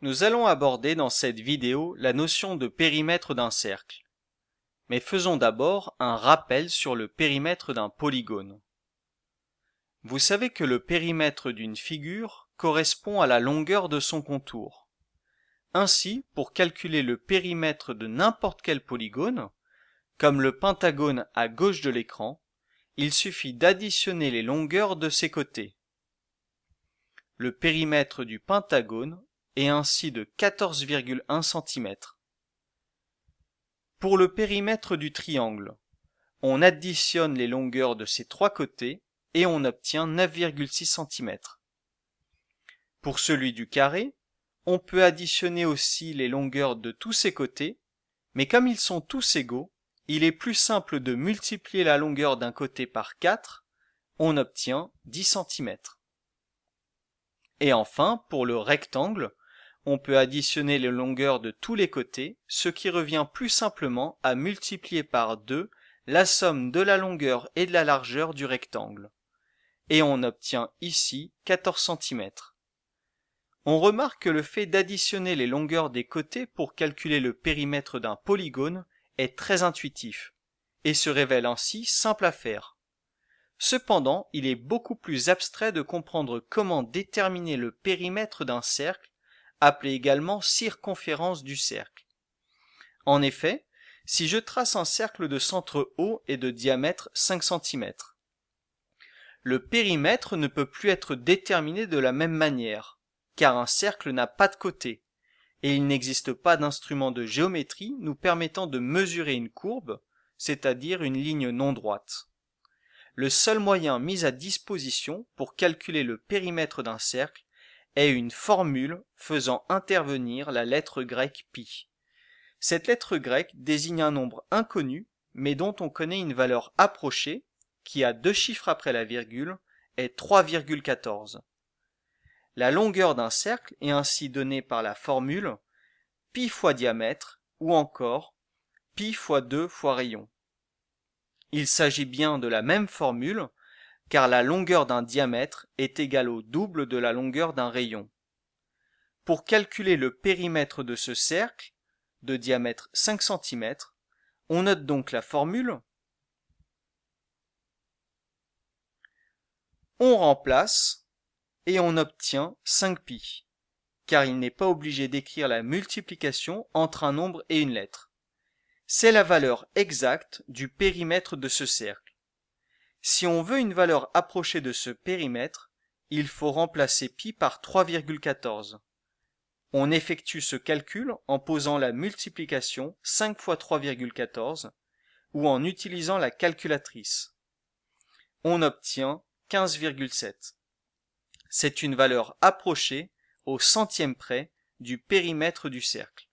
Nous allons aborder dans cette vidéo la notion de périmètre d'un cercle. Mais faisons d'abord un rappel sur le périmètre d'un polygone. Vous savez que le périmètre d'une figure correspond à la longueur de son contour. Ainsi, pour calculer le périmètre de n'importe quel polygone, comme le pentagone à gauche de l'écran, il suffit d'additionner les longueurs de ses côtés. Le périmètre du pentagone est ainsi de 14,1 cm. Pour le périmètre du triangle, on additionne les longueurs de ses trois côtés et on obtient 9,6 cm. Pour celui du carré, on peut additionner aussi les longueurs de tous ses côtés, mais comme ils sont tous égaux, il est plus simple de multiplier la longueur d'un côté par 4, on obtient 10 cm. Et enfin, pour le rectangle, on peut additionner les longueurs de tous les côtés, ce qui revient plus simplement à multiplier par 2 la somme de la longueur et de la largeur du rectangle. Et on obtient ici 14 cm. On remarque que le fait d'additionner les longueurs des côtés pour calculer le périmètre d'un polygone est très intuitif, et se révèle ainsi simple à faire. Cependant, il est beaucoup plus abstrait de comprendre comment déterminer le périmètre d'un cercle, appelé également circonférence du cercle. En effet, si je trace un cercle de centre O et de diamètre 5 cm, le périmètre ne peut plus être déterminé de la même manière, car un cercle n'a pas de côté, et il n'existe pas d'instrument de géométrie nous permettant de mesurer une courbe, c'est-à-dire une ligne non droite. Le seul moyen mis à disposition pour calculer le périmètre d'un cercle est une formule faisant intervenir la lettre grecque pi. Cette lettre grecque désigne un nombre inconnu, mais dont on connaît une valeur approchée, qui a 2 chiffres après la virgule, est 3,14. La longueur d'un cercle est ainsi donnée par la formule pi fois diamètre, ou encore pi fois 2 fois rayon. Il s'agit bien de la même formule, car la longueur d'un diamètre est égale au double de la longueur d'un rayon. Pour calculer le périmètre de ce cercle, de diamètre 5 cm, on note donc la formule. On remplace et on obtient 5pi, car il n'est pas obligé d'écrire la multiplication entre un nombre et une lettre. C'est la valeur exacte du périmètre de ce cercle. Si on veut une valeur approchée de ce périmètre, il faut remplacer pi par 3,14. On effectue ce calcul en posant la multiplication 5 fois 3,14 ou en utilisant la calculatrice. On obtient 15,7. C'est une valeur approchée au centième près du périmètre du cercle.